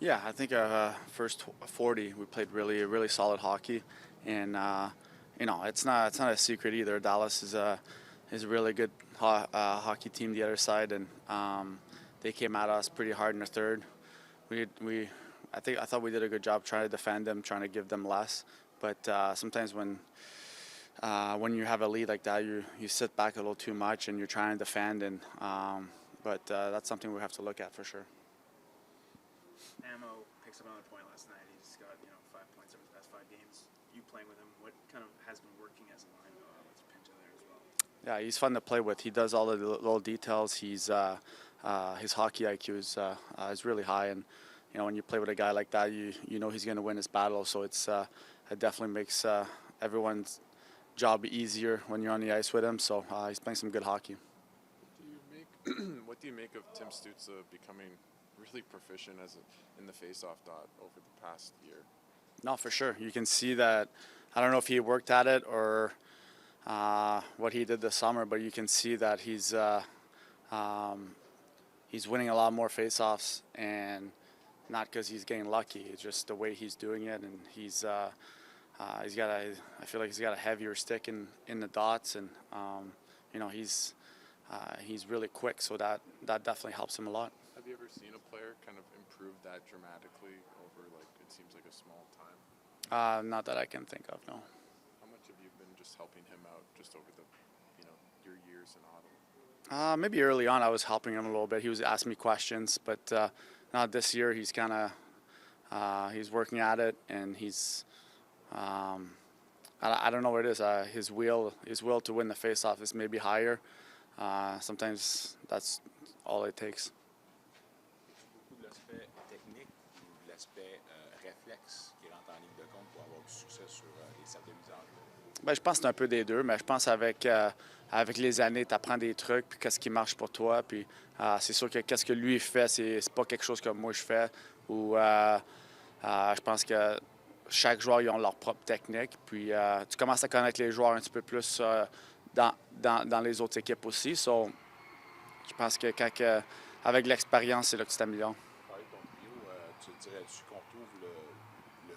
Yeah, I think first 40 we played really solid hockey, and it's not a secret either. Dallas is a really good hockey team the other side, and they came at us pretty hard in the third. I thought we did a good job trying to defend them, trying to give them less, but sometimes when you have a lead like that, you sit back a little too much and you're trying to defend, and but that's something we have to look at for sure. Ammo picks up another point last night. He's got 5 points over the past 5 games. You playing with him, what kind of has been working as a line with Pinto there as well? Yeah, he's fun to play with. He does all the little details. His hockey IQ is really high, and when you play with a guy like that, you know he's going to win his battle. So it definitely makes everyone's job easier when you're on the ice with him. So he's playing some good hockey. What do you make of Tim Stützle becoming really proficient in the face-off dot over the past year? No, for sure. You can see that. I don't know if he worked at it or what he did this summer, but you can see that he's winning a lot more face-offs, and not because he's getting lucky. It's just the way he's doing it, and I feel like he's got a heavier stick in the dots, and he's really quick, so that definitely helps him a lot. Have you ever seen a player kind of improve that dramatically over, it seems like a small time? Not that I can think of, no. How much have you been just helping him out just over your years in Ottawa? Maybe early on I was helping him a little bit. He was asking me questions, but now this year he's kind of he's working at it, and he's I don't know what it is. His will to win the faceoff is maybe higher. Sometimes that's all it takes. L'aspect technique ou l'aspect réflexe qui rentre en ligne de compte pour avoir du succès sur les cercles de mise en jeu? Ben, je pense que c'est un peu des deux, mais je pense avec les années, tu apprends des trucs, puis qu'est-ce qui marche pour toi. Puis c'est sûr que qu'est-ce que lui fait, c'est pas quelque chose que moi je fais. Ou je pense que chaque joueur, ils ont leur propre technique. Puis tu commences à connaître les joueurs un petit peu plus dans les autres équipes aussi. So, je pense que avec l'expérience, c'est là que tu t'améliores. Parler de ton trio, tu dirais-tu qu'on retrouve le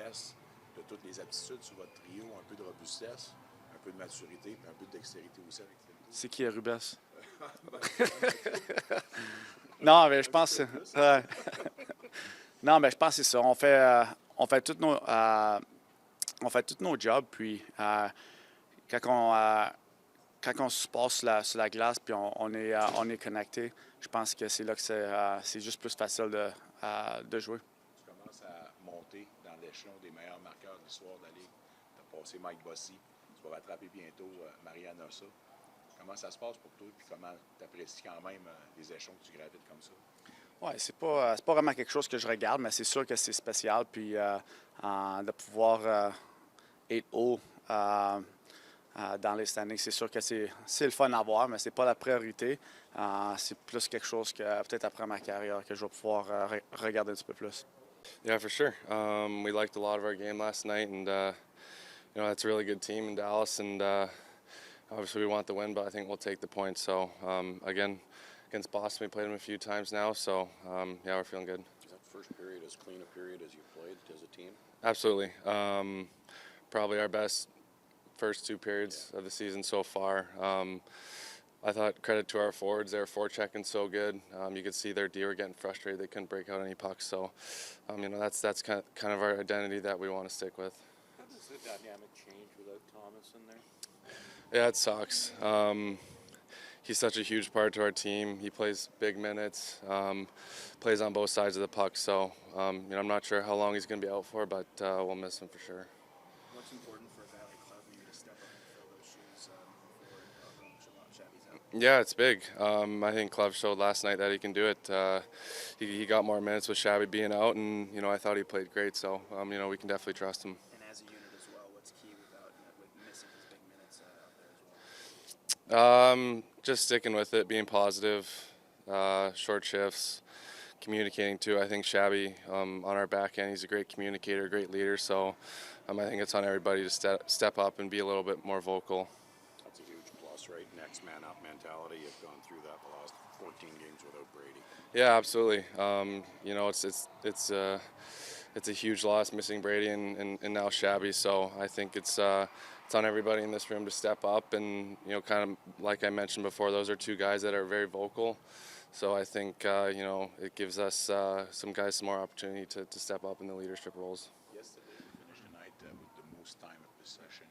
best de toutes les aptitudes sur votre trio, un peu de robustesse, un peu de maturité, puis un peu de dextérité aussi avec le trio? C'est qui, Rubens? Non, mais je pense... non, mais je pense que c'est ça. On fait tous nos jobs, puis quand on se passe sur la glace, puis on est connecté, je pense que c'est là que c'est juste plus facile de jouer. Tu commences à monter dans l'échelon des meilleurs marqueurs de l'histoire de la Ligue. Tu as passé Mike Bossy, tu vas rattraper bientôt Mariana Ossa. Comment ça se passe pour toi, puis comment tu apprécies quand même les échelons que tu gravites comme ça? Oui, c'est pas vraiment quelque chose que je regarde, mais c'est sûr que c'est spécial, puis de pouvoir être haut dans les standings, c'est sûr que c'est le fun à voir, mais c'est pas la priorité. C'est plus quelque chose que peut-être après ma carrière que je vais pouvoir regarder un petit peu plus. Yeah, for sure. We liked a lot of our game last night, and it's a really good team in Dallas, and obviously we want the win, but I think we'll take the points. So again, against Boston, we played them a few times now, so yeah, we're feeling good. Is that first period as clean a period as you played as a team? Absolutely. Probably our best first 2 periods of the season so far. I thought credit to our forwards. They were forechecking so good. You could see their D were getting frustrated. They couldn't break out any pucks. So, that's kind of our identity that we want to stick with. How does the dynamic change without Thomas in there? Yeah, it sucks. He's such a huge part to our team. He plays big minutes, plays on both sides of the puck. So, I'm not sure how long he's going to be out for, but we'll miss him for sure. What's important for a guy like Claude Giroux to step up and fill those shoes before Shabby's out? Yeah, it's big. I think Clev showed last night that he can do it. He got more minutes with Shabby being out, and I thought he played great. So we can definitely trust him. And as a unit as well, what's key with missing his big minutes out there as well? Just sticking with it, being positive, short shifts, communicating too. I think Shabby on our back end, he's a great communicator, great leader. So I think it's on everybody to step up and be a little bit more vocal. That's a huge plus, right? Next man up mentality. You've gone through that the last 14 games without Brady. Yeah, absolutely. It's a huge loss missing Brady and now Shabby. So I think it's on everybody in this room to step up. And kind of like I mentioned before, those are two guys that are very vocal. So I think it gives us some guys some more opportunity to step up in the leadership roles. Yesterday, you finished the night with the most time of possession.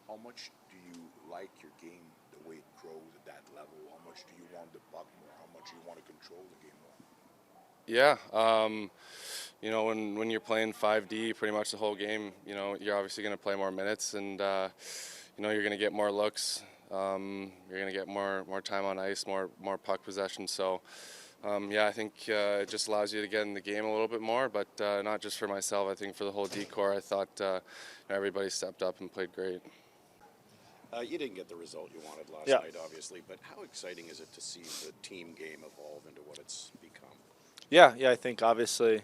How much do you like your game the way it grows at that level? How much do you want the puck more? How much do you want to control the game more? Yeah, when you're playing 5D pretty much the whole game, you're obviously going to play more minutes, and you're going to get more looks. You're going to get more time on ice, more puck possession. So, I think it just allows you to get in the game a little bit more, but not just for myself. I think for the whole D-core, I thought everybody stepped up and played great. You didn't get the result you wanted last Yeah. night, obviously, but how exciting is it to see the team game evolve into what it's become? Yeah, I think obviously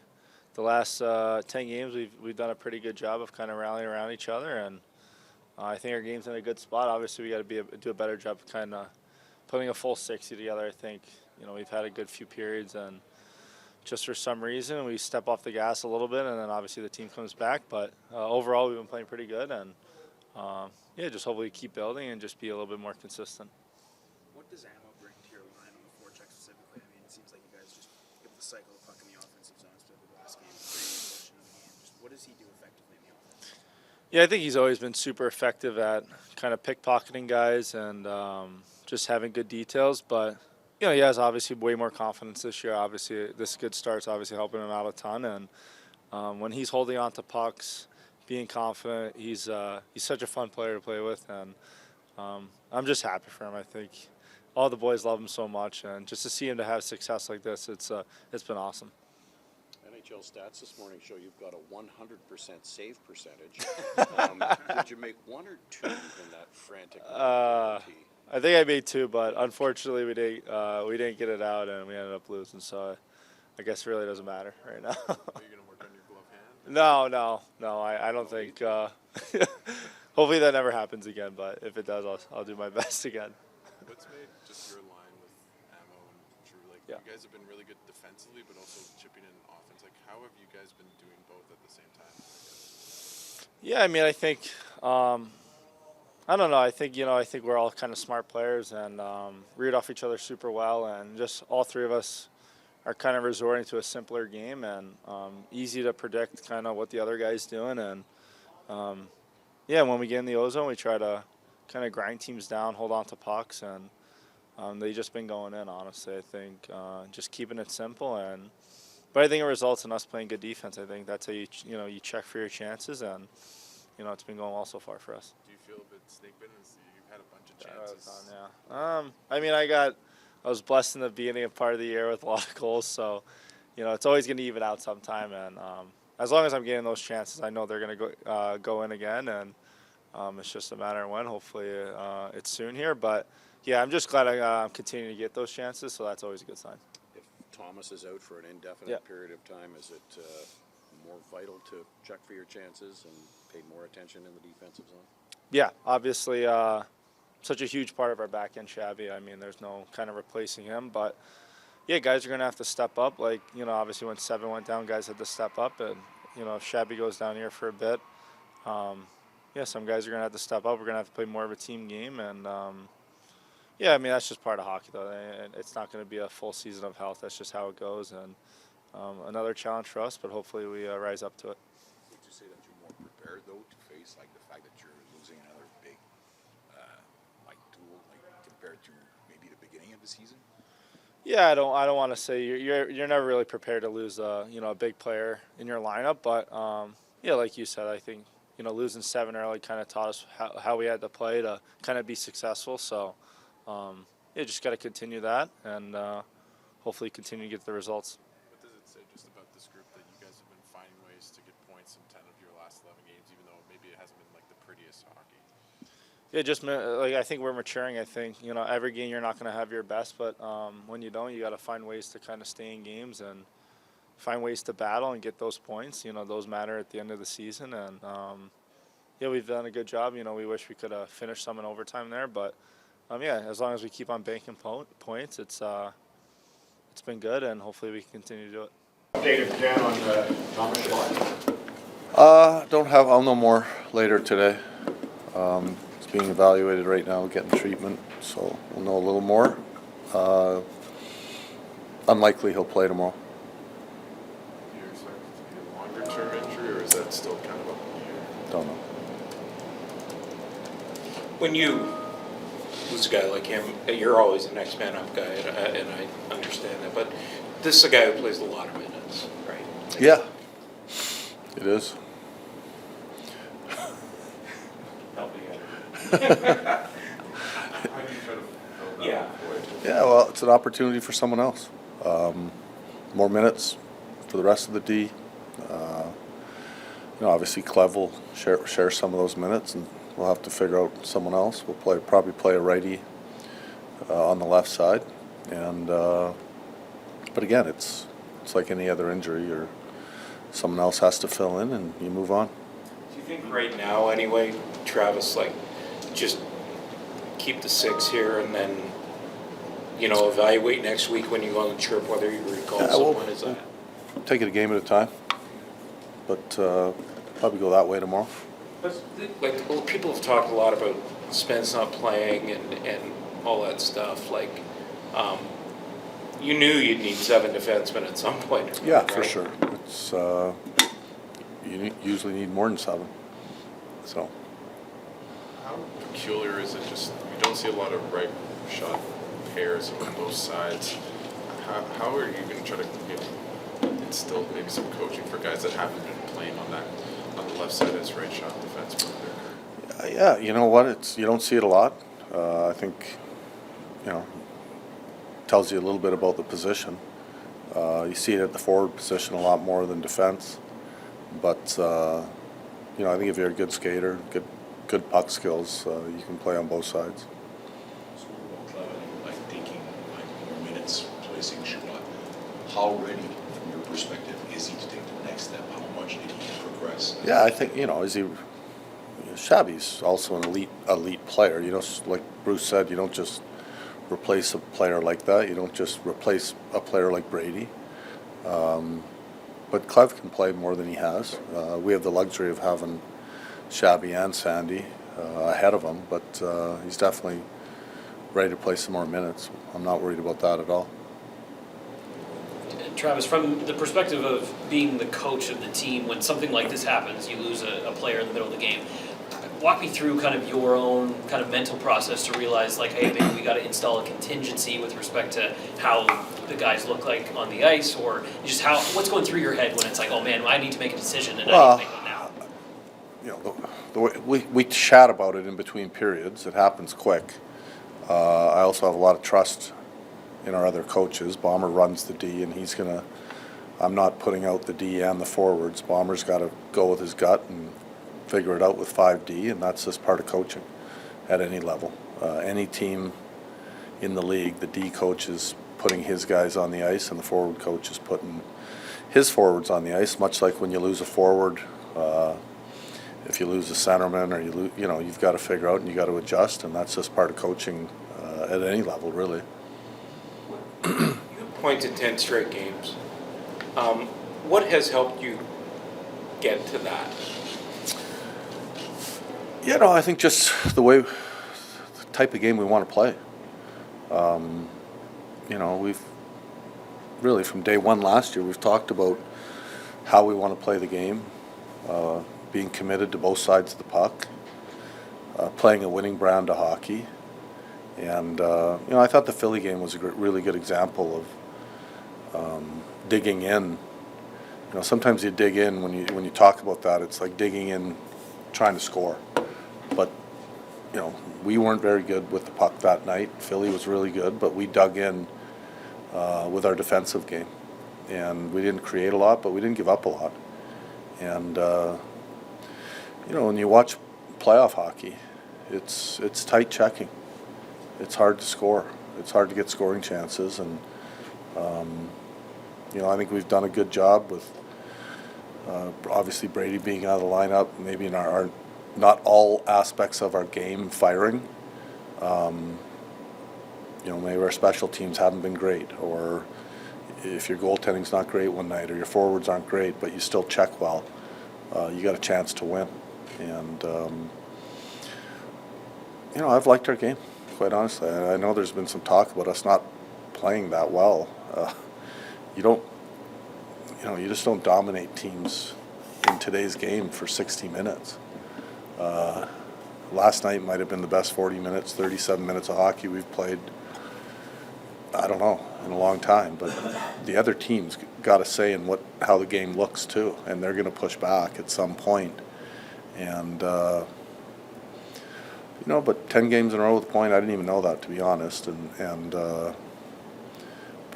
the last 10 games we've done a pretty good job of kind of rallying around each other, and I think our game's in a good spot. Obviously, we got to do a better job of kind of putting a full 60 together. I think we've had a good few periods, and just for some reason we step off the gas a little bit, and then obviously the team comes back. But overall, we've been playing pretty good, and just hopefully keep building and just be a little bit more consistent. What does ammo bring to your line on the forecheck specifically? I mean, it seems like you guys just get the cycle of puck in the offensive zone, specifically the last game, possession of the game. Just what does he do effectively in the offense? Yeah, I think he's always been super effective at kind of pickpocketing guys and just having good details. But he has obviously way more confidence this year. Obviously, this good start's obviously helping him out a ton. And when he's holding on to pucks, being confident, he's such a fun player to play with, and I'm just happy for him. I think all the boys love him so much, and just to see him to have success like this, it's been awesome. NHL stats this morning show you've got a 100% save percentage. Did you make one or two in that frantic penalty? I think I made two, but unfortunately we didn't get it out, and we ended up losing. So I guess it really doesn't matter right now. Are you going to work on your glove hand? No. I don't think. Hopefully that never happens again. But if it does, I'll do my best again. What's made just your line with Ammo and Giroux? Yeah. You guys have been really good defensively, but also chipping in offense. How have you guys been doing both at the same time? Yeah, I mean, I think I don't know. I think we're all kind of smart players and read off each other super well, and just all three of us are kind of resorting to a simpler game and easy to predict kind of what the other guy's doing. And when we get in the ozone, we try to kind of grind teams down, hold on to pucks, and they've just been going in. Honestly, I think just keeping it simple, but I think it results in us playing good defense. I think that's how you check for your chances, and it's been going well so far for us. Do you feel a bit snake bitten? You've had a bunch of chances. Yeah. I mean, I was blessed in the beginning of part of the year with a lot of goals, so it's always going to even out sometime. And as long as I'm getting those chances, I know they're going to go in again, and it's just a matter of when. Hopefully, it's soon here. But yeah, I'm just glad I'm continuing to get those chances, so that's always a good sign. If Thomas is out for an indefinite period of time, is it more vital to check for your chances and pay more attention in the defensive zone? Yeah, obviously, such a huge part of our back end, Shabby. I mean, there's no kind of replacing him, but yeah, guys are going to have to step up. Like, obviously when 7 went down, guys had to step up, and if Shabby goes down here for a bit, some guys are going to have to step up. We're going to have to play more of a team game, and I mean, that's just part of hockey, though. It's not going to be a full season of health. That's just how it goes, and another challenge for us, but hopefully we rise up to it. Would you say that you're more prepared, though, to face like the fact that you're losing another big tool, compared to maybe the beginning of the season? Yeah, I don't want to say you're never really prepared to lose a big player in your lineup, but like you said, I think losing 7 early kind of taught us how we had to play to kind of be successful. So just got to continue that and hopefully continue to get the results. What does it say just about this group that you guys have been finding ways to get points in 10 of your last 11 games, even though maybe it hasn't been like the prettiest hockey? Yeah, just I think we're maturing. I think every game you're not going to have your best, but when you don't, you got to find ways to kind of stay in games and find ways to battle and get those points. Those matter at the end of the season, and we've done a good job. We wish we could have finished some in overtime there, but as long as we keep on banking points, it's it's been good, and hopefully we can continue to do it. Updated Jen on Thomas Shabbat. I'll know more later today. It's being evaluated right now, getting treatment, so we'll know a little more. Unlikely he'll play tomorrow. Do you expect it to be a longer-term injury, or is that still kind of up in the air? Don't know. When you lose a guy like him, you're always the next man up guy, and I understand that. But this is a guy who plays a lot of minutes, right? Yeah, it is. Help me out. Yeah. Yeah, well, it's an opportunity for someone else. More minutes for the rest of the D. Obviously Clev will share some of those minutes, and we'll have to figure out someone else. We'll probably play a righty on the left side, and but again, it's like any other injury, or someone else has to fill in, and you move on. Do you think right now, anyway, Travis, like, just keep the 6 here and then, evaluate next week when you go on the trip whether you recall someone? Is that? Take it a game at a time, but probably go that way tomorrow. People have talked a lot about Spence not playing and all that stuff. Like, you knew you'd need 7 defensemen at some point. Yeah, right? for sure. It's usually need more than 7. So. How peculiar is it? Just we don't see a lot of right shot pairs on both sides. How are you going to try to instill maybe some coaching for guys that haven't been playing on the left side as right shot defenseman? Yeah, you know what? You don't see it a lot. I think, tells you a little bit about the position. You see it at the forward position a lot more than defense. But I think if you're a good skater, good puck skills, you can play on both sides. So what about taking more minutes, placing Shabbat? How ready, from your perspective, is he to take the next step? How much did he progress? Yeah, I think is he? Shabby's also an elite player. Like Bruce said, you don't just replace a player like that. You don't just replace a player like Brady. But Clev can play more than he has. We have the luxury of having Shabby and Sandy ahead of him, but he's definitely ready to play some more minutes. I'm not worried about that at all. Travis, from the perspective of being the coach of the team, when something like this happens, you lose a player in the middle of the game, walk me through kind of your own kind of mental process to realize, like, hey, maybe we got to install a contingency with respect to how the guys look like on the ice, or just what's going through your head when it's like, oh man, I need to make a decision and I need to make one now. The way we chat about it in between periods. It happens quick. I also have a lot of trust in our other coaches. Bomber runs the D, and I'm not putting out the D and the forwards. Bomber's got to go with his gut and figure it out with 5D, and that's just part of coaching at any level. Any team in the league, the D coach is putting his guys on the ice, and the forward coach is putting his forwards on the ice. Much like when you lose a forward, if you lose a centerman, or you've got to figure out and you got to adjust, and that's just part of coaching at any level, really. You point to 10 straight games. What has helped you get to that? I think just the type of game we want to play. We've really, from day one last year, we've talked about how we want to play the game, being committed to both sides of the puck, playing a winning brand of hockey. And, I thought the Philly game was a really good example of digging in. Sometimes you dig in when you talk about that. It's like digging in, trying to score. But, we weren't very good with the puck that night. Philly was really good, but we dug in with our defensive game. And we didn't create a lot, but we didn't give up a lot. And, when you watch playoff hockey, it's tight checking. It's hard to score. It's hard to get scoring chances. And, I think we've done a good job with obviously Brady being out of the lineup, maybe in our not all aspects of our game firing. Maybe our special teams haven't been great, or if your goaltending's not great one night or your forwards aren't great, but you still check well, you got a chance to win. And I've liked our game, quite honestly. I know there's been some talk about us not playing that well. You just don't dominate teams in today's game for 60 minutes. Last night might have been the best 40 minutes, 37 minutes of hockey we've played, I don't know, in a long time. But the other team's got a say in how the game looks too, and they're going to push back at some point. And but 10 games in a row with a point, I didn't even know that, to be honest. But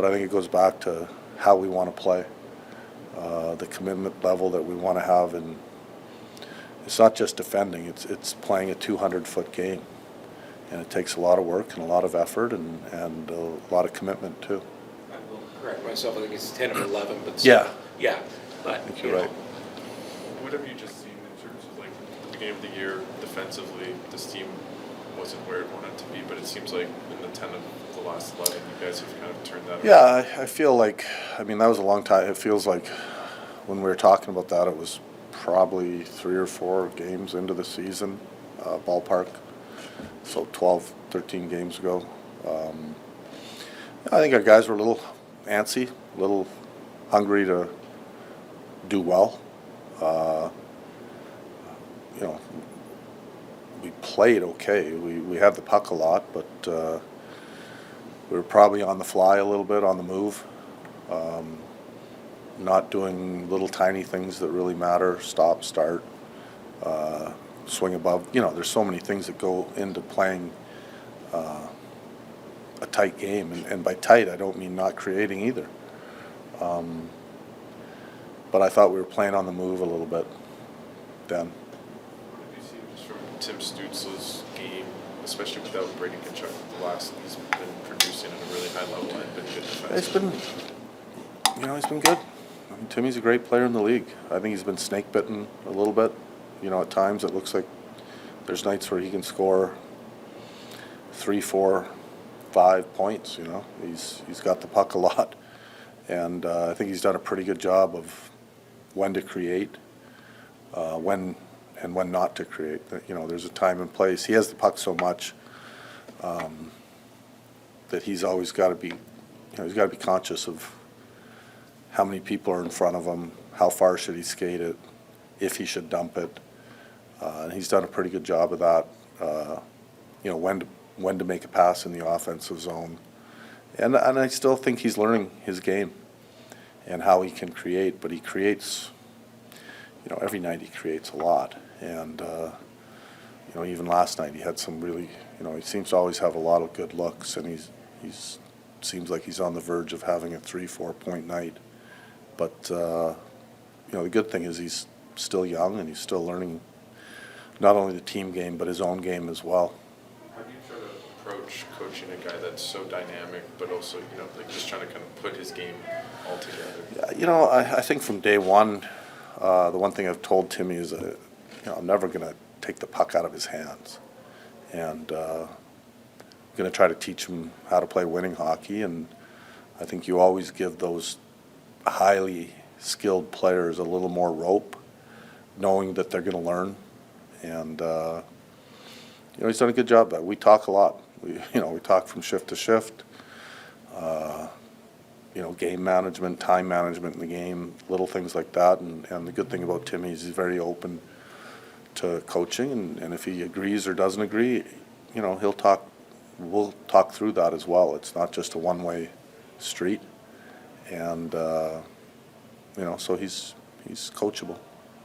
I think it goes back to how we want to play, the commitment level that we want to have, and it's not just defending. It's playing a 200-foot game, and it takes a lot of work and a lot of effort and a lot of commitment too. I will correct myself. I think it's 10 of 11, but Yeah. yeah. But I think you're right. What have you just seen in terms of, like, the beginning of the year defensively? This team wasn't where it wanted to be, but it seems like in the 10 of the last 11, you guys have kind of turned that around. Yeah, I feel like, that was a long time. It feels like when we were talking about that, it was probably 3 or 4 games into the season, ballpark. So 12, 13 games ago. I think our guys were a little antsy, a little hungry to do well. We played okay. We had the puck a lot, but we were probably on the fly a little bit, on the move. Not doing little tiny things that really matter, stop, start, swing above. There's so many things that go into playing a tight game. And by tight, I don't mean not creating either. But I thought we were playing on the move a little bit then. What have you seen just from Tim Stützle's game, especially without Brady Tkachuk? He's been producing at a really high level and been good defensively. He's been good. Timmy's a great player in the league. I think he's been snake bitten a little bit. At times it looks like there's nights where he can score 3, 4, 5 points. He's got the puck a lot, and I think he's done a pretty good job of when to create, when not to create. There's a time and place. He has the puck so much that he's always got to be, he's got to be conscious of how many people are in front of him, how far should he skate it, if he should dump it. And he's done a pretty good job of that. When to make a pass in the offensive zone, and I still think he's learning his game and how he can create. But he creates, every night he creates a lot. And even last night he had some really, he seems to always have a lot of good looks, and he's seems like he's on the verge of having a 3-4 point night. But the good thing is he's still young and he's still learning not only the team game but his own game as well. How do you try to approach coaching a guy that's so dynamic, but also just trying to kind of put his game all together? Yeah, I think from day one, the one thing I've told Timmy is that I'm never going to take the puck out of his hands, and I'm going to try to teach him how to play winning hockey. And I think you always give those highly skilled players a little more rope, knowing that they're going to learn. And he's done a good job of that. We talk a lot. We talk from shift to shift. Game management, time management in the game, little things like that. And the good thing about Timmy is he's very open to coaching. And if he agrees or doesn't agree, he'll talk. We'll talk through that as well. It's not just a one-way street. And so he's coachable.